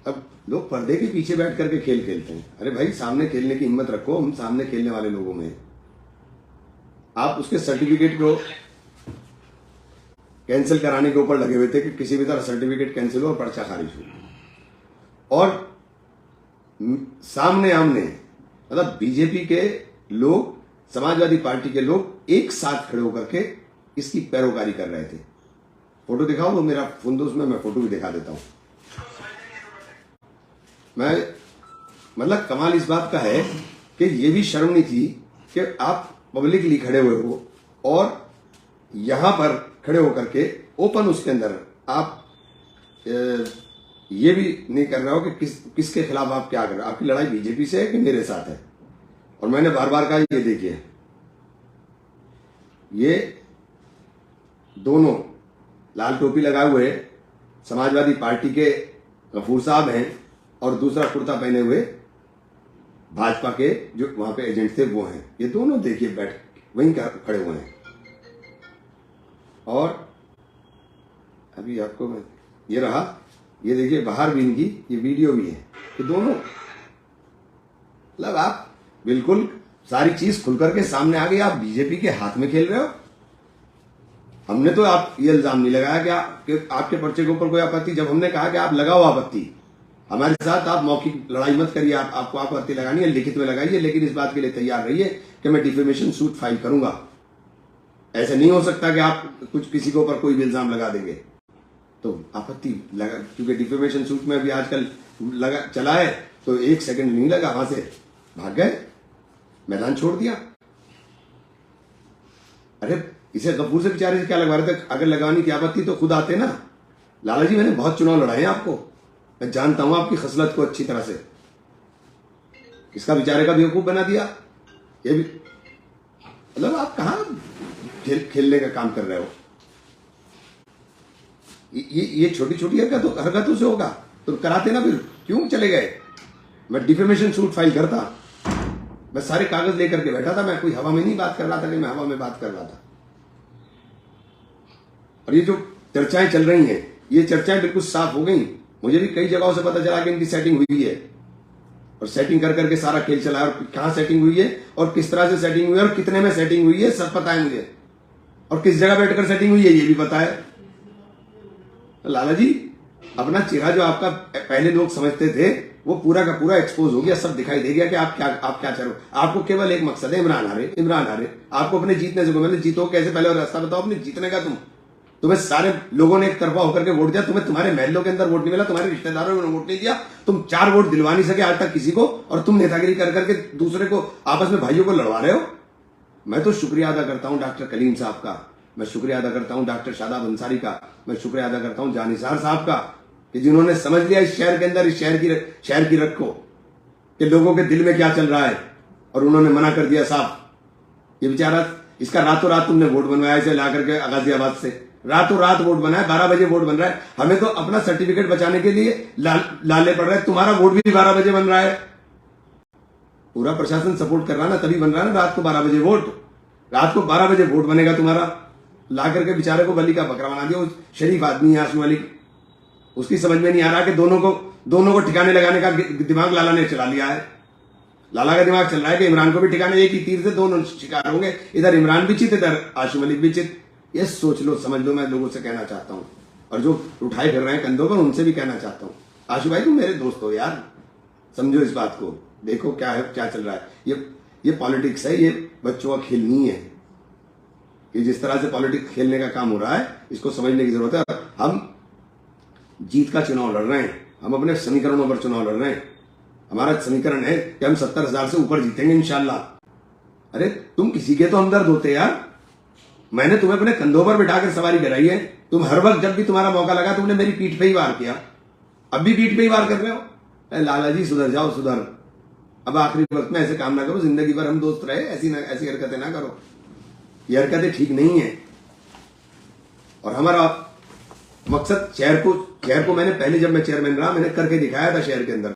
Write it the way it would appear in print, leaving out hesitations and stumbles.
अब लोग पर्दे के पीछे बैठ करके खेल खेलते हैं। अरे भाई, सामने खेलने की हिम्मत रखो, हम सामने खेलने वाले लोगों में। आप उसके सर्टिफिकेट को कैंसिल कराने के ऊपर लगे हुए थे कि किसी भी तरह सर्टिफिकेट कैंसिल हो और पर्चा खारिज हो। और सामने आमने मतलब बीजेपी के लोग, समाजवादी पार्टी के लोग एक साथ खड़े होकर के इसकी पैरोकारी कर रहे थे। फोटो दिखाओ, वो मेरा फुंदूस में, मैं फोटो भी दिखा देता हूं। मैं मतलब कमाल इस बात का है कि ये भी शर्म नहीं थी कि आप पब्लिकली खड़े हुए हो और यहां पर खड़े होकर के ओपन उसके अंदर आप ये भी नहीं कर रहे हो कि किसके खिलाफ आप क्या कर रहे हो। आपकी लड़ाई बीजेपी से है कि मेरे साथ है। और मैंने बार बार कहा, ये देखिए, ये दोनों लाल टोपी लगाए हुए समाजवादी पार्टी के गफूर साहब हैं और दूसरा कुर्ता पहने हुए भाजपा के जो वहां पे एजेंट थे वो हैं। ये दोनों देखिए बैठ वहीं खड़े हुए हैं। और अभी आपको मैं ये रहा, ये देखिए बाहर भी इनकी ये वीडियो भी है। ये दोनों मतलब आप बिल्कुल सारी चीज खुल करके सामने आ गई। आप बीजेपी के हाथ में खेल रहे हो। हमने तो आप ये इल्जाम नहीं लगाया कि आपके पर्चे के ऊपर कोई आपत्ति। जब हमने कहा कि आप लगाओ आपत्ति, हमारे साथ आप मौखिक लड़ाई मत करिए, आपको आपत्ति लगानी है लिखित में लगाइए, लेकिन इस बात के लिए तैयार रहिए कि मैं डिफेमेशन सूट फाइल करूंगा। ऐसा नहीं हो सकता कि आप कुछ किसी के ऊपर कोई भी इल्जाम लगा देंगे तो आपत्ति लगा, क्योंकि डिफेमेशन सूट में भी आजकल लगा चला है तो 1 सेकंड नहीं लगा, वहां से भाग गए, मैदान छोड़ दिया। अरे इसे गफूर से बेचारे से क्या लगवा रहे थे? अगर लगानी थी आपत्ति तो खुद आते ना। लाला जी, मैंने बहुत चुनाव लड़ाए हैं, आपको मैं जानता हूं आपकी खसलत को अच्छी तरह से। इसका बेचारे का बेवकूफ बना दिया। ये भी मतलब आप कहां खेलने का काम कर रहे हो? ये छोटी छोटी हरकतों से होगा तो कराते ना, फिर क्यों चले गए? मैं डिफेमेशन सूट फाइल करता, मैं सारे कागज लेकर के बैठा था। मैं कोई हवा में नहीं बात कर रहा था कि मैं हवा में बात कर रहा था। और ये जो चर्चाएं चल रही हैं, ये चर्चाएं बिल्कुल साफ हो गई। मुझे भी कई जगहों से पता चला कि इनकी सेटिंग हुई है और सेटिंग कर करके सारा खेल चला है। और कहां सेटिंग हुई है और किस तरह से सेटिंग हुई है और कितने में सेटिंग हुई है सब पता है मुझे। और किस जगह बैठकर सेटिंग हुई है ये भी पता है। लाला जी, अपना चेहरा जो आपका पहले लोग समझते थे वो पूरा का पूरा एक्सपोज हो गया, सब दिखाई दे गया कि आप क्या चाह रहे हो। आपको केवल एक मकसद है, इमरान हारे। आपको अपने जीतने से मतलब जीतो कैसे, पहले और रास्ता बताओ अपने जीतने का। तुम्हें सारे लोगों ने एक तरफा होकर के वोट दिया, तुम्हें तुम्हारे महलों के अंदर वोट नहीं मिला, तुम्हारे रिश्तेदारों ने वोट नहीं दिया, तुम 4 वोट दिलवा नहीं सके आज तक किसी को, और तुम नेतागिरी कर करके दूसरे को आपस में भाइयों को लड़वा रहे हो। मैं तो शुक्रिया अदा करता हूं डॉक्टर कलीम साहब का, मैं शुक्रिया अदा करता हूं डॉक्टर शादाब अंसारी का, मैं शुक्रिया अदा करता हूं जानिसार साहब का कि जिन्होंने समझ लिया इस शहर के अंदर, इस शहर की रख को कि लोगों के दिल में क्या चल रहा है, और उन्होंने मना कर दिया साहब। ये बेचारा, इसका रातों रात तुमने वोट बनवाया इसे ला करके गाजियाबाद से, रातों रात वोट बना है, 12 बजे वोट बन रहा है। हमें तो अपना सर्टिफिकेट बचाने के लिए लाले पड़ रहे हैं, तुम्हारा वोट भी 12 बजे बन रहा है। पूरा प्रशासन सपोर्ट कर रहा है ना, तभी बन रहा है ना रात को 12 बजे वोट। रात को 12 बजे वोट बनेगा तुम्हारा, ला करके बेचारे को बलि का बकरा बना दिया। शरीफ आदमी है आशू मलिक, उसकी समझ में नहीं आ रहा कि दोनों को ठिकाने लगाने का दिमाग लाला ने चला लिया है। लाला का दिमाग चल रहा है कि इमरान को भी ठिकाने, एक ही तीर से दोनों शिकार होंगे, इधर इमरान भी चित, इधर आशू मलिक भी चित। ये सोच लो, समझ लो, मैं लोगों से कहना चाहता हूं, और जो उठाए फिर रहे हैं कंधों पर उनसे भी कहना चाहता हूं, आशू भाई तुम मेरे दोस्त हो यार, समझो इस बात को, देखो क्या है, क्या चल रहा है। ये पॉलिटिक्स है, ये बच्चों का खेल नहीं है। कि जिस तरह से पॉलिटिक्स खेलने का काम हो रहा है, इसको समझने की जरूरत है। हम जीत का चुनाव लड़ रहे हैं, हम अपने समीकरणों पर चुनाव लड़ रहे हैं। हमारा समीकरण है कि हम 70,000 से ऊपर जीतेंगे इंशाल्लाह। अरे तुम किसी के तो हमदर्द होते यार, मैंने तुम्हें अपने कंधों पर बिठाकर सवारी कराई है। तुम हर वक्त जब भी तुम्हारा मौका लगा तुमने मेरी पीठ पे ही वार किया, अब भी पीठ पे ही वार कर रहे हो। लाला जी सुधर जाओ, सुधर। अब आखिरी वक्त में ऐसे काम ना करो, जिंदगी भर हम दोस्त रहे, ऐसी हरकतें ना करो। ये हरकतें ठीक नहीं है। और हमारा मकसद शहर को मैंने पहले जब मैं चेयरमैन रहा, मैंने करके दिखाया था शहर के अंदर।